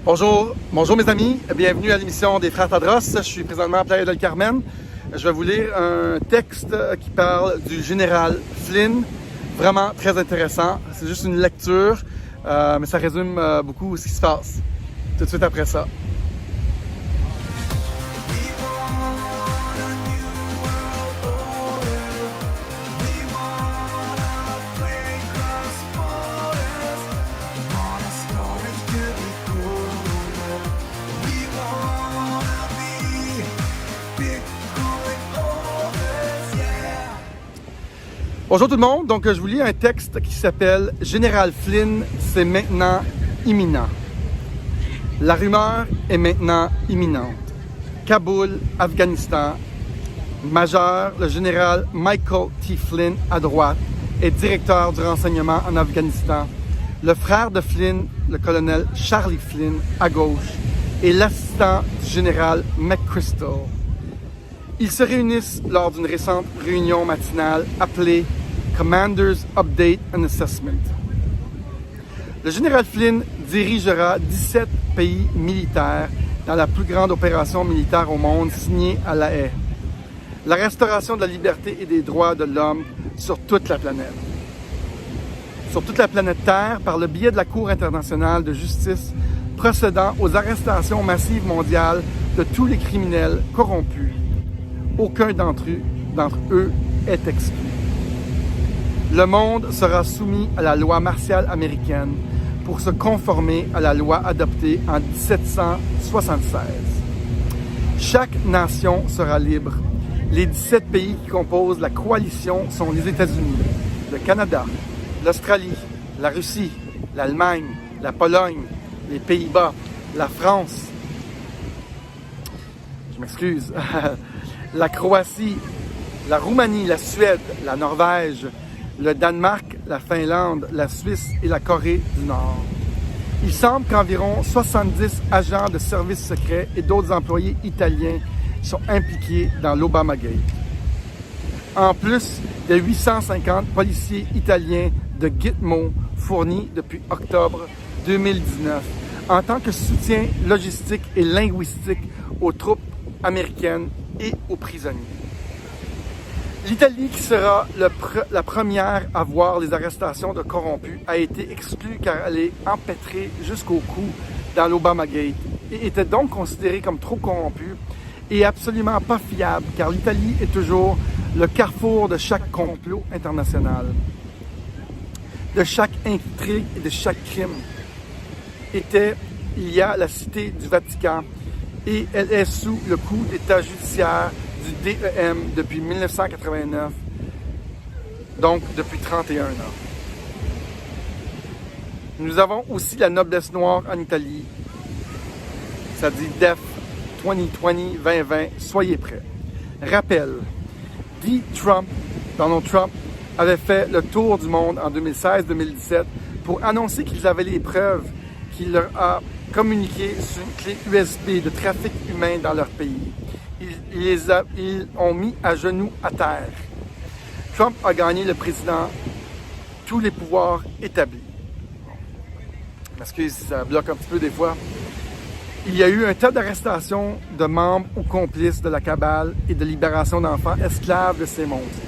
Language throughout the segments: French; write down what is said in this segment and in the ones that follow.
Bonjour mes amis, bienvenue à l'émission des Frères Tadros. Je suis présentement à Playa del Carmen. Je vais vous lire un texte qui parle du général Flynn, vraiment très intéressant. C'est juste une lecture, mais ça résume beaucoup ce qui se passe. Tout de suite après ça. Bonjour tout le monde, donc je vous lis un texte qui s'appelle « Général Flynn, c'est maintenant imminent ». La rumeur est maintenant imminente. Kaboul, Afghanistan. Major, le général Michael T. Flynn, à droite, est directeur du renseignement en Afghanistan. Le frère de Flynn, le colonel Charlie Flynn, à gauche, est l'assistant du général McChrystal. Ils se réunissent lors d'une récente réunion matinale appelée Commander's Update and Assessment. Le général Flynn dirigera 17 pays militaires dans la plus grande opération militaire au monde signée à La Haye. La restauration de la liberté et des droits de l'homme sur toute la planète. Sur toute la planète Terre, par le biais de la Cour internationale de justice procédant aux arrestations massives mondiales de tous les criminels corrompus. Aucun d'entre eux est exclu. Le monde sera soumis à la loi martiale américaine pour se conformer à la loi adoptée en 1776. Chaque nation sera libre. Les 17 pays qui composent la coalition sont les États-Unis, le Canada, l'Australie, la Russie, l'Allemagne, la Pologne, les Pays-Bas, la France, la Croatie, la Roumanie, la Suède, la Norvège, le Danemark, la Finlande, la Suisse et la Corée du Nord. Il semble qu'environ 70 agents de services secrets et d'autres employés italiens sont impliqués dans l'Obamagate. En plus des 850 policiers italiens de Gitmo fournis depuis octobre 2019 en tant que soutien logistique et linguistique aux troupes américaines et aux prisonniers. L'Italie, qui sera la première à voir les arrestations de corrompus, a été exclue car elle est empêtrée jusqu'au cou dans l'Obamagate et était donc considérée comme trop corrompue et absolument pas fiable car l'Italie est toujours le carrefour de chaque complot international, de chaque intrigue et de chaque crime. Il y a la cité du Vatican et elle est sous le coup d'État judiciaire du DEM depuis 1989, donc depuis 31 ans. Nous avons aussi la noblesse noire en Italie. Ça dit DEF 2020, soyez prêts. Rappel, Donald Trump avait fait le tour du monde en 2016-2017 pour annoncer qu'ils avaient les preuves qu'il leur a communiquées sur une clé USB de trafic humain dans leur pays. Ils ont mis à genoux à terre. Trump a gagné le président, tous les pouvoirs établis. Excusez si ça bloque un petit peu des fois. Il y a eu un tas d'arrestations de membres ou complices de la cabale et de libération d'enfants esclaves de ces monstres.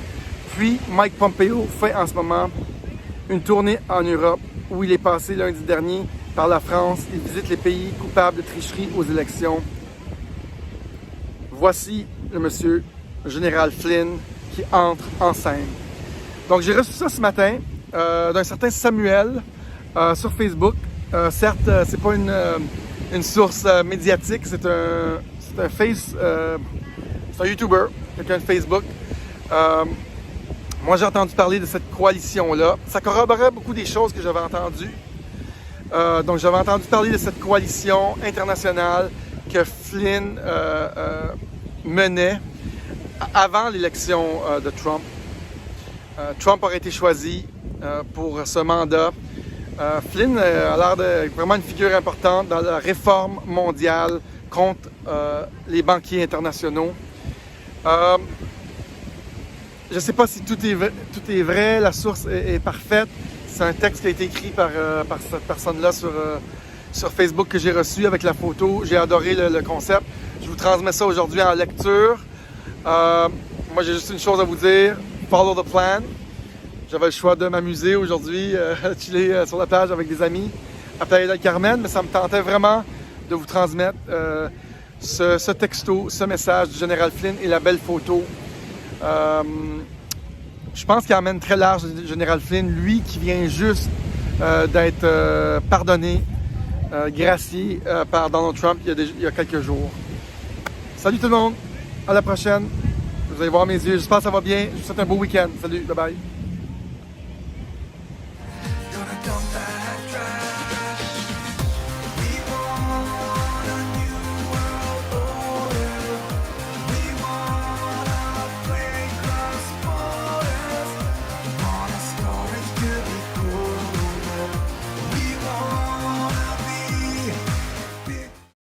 Puis Mike Pompeo fait en ce moment une tournée en Europe où il est passé lundi dernier par la France. Il visite les pays coupables de tricherie aux élections. Voici le monsieur général Flynn qui entre en scène. Donc j'ai reçu ça ce matin d'un certain Samuel sur Facebook. Certes, c'est pas une source médiatique, c'est un YouTuber, quelqu'un de Facebook. Moi j'ai entendu parler de cette coalition-là. Ça corroborait beaucoup des choses que j'avais entendues. Donc j'avais entendu parler de cette coalition internationale que Flynn menait avant l'élection de Trump. Trump aurait été choisi pour ce mandat. Flynn a l'air de vraiment une figure importante dans la réforme mondiale contre les banquiers internationaux. Je ne sais pas si tout est vrai, la source est parfaite. C'est un texte qui a été écrit par cette personne-là sur Facebook que j'ai reçu avec la photo. J'ai adoré le concept. Je vous transmets ça aujourd'hui en lecture. Moi, j'ai juste une chose à vous dire. Follow the plan. J'avais le choix de m'amuser aujourd'hui, chiller sur la plage avec des amis à Playa del Carmen, mais ça me tentait vraiment de vous transmettre ce texto, ce message du général Flynn et la belle photo. Je pense qu'il emmène très large le général Flynn, lui qui vient juste d'être pardonné, gracié par Donald Trump il y a quelques jours. Salut tout le monde, à la prochaine. Vous allez voir mes yeux, j'espère que ça va bien. Je vous souhaite un beau week-end. Salut, bye bye.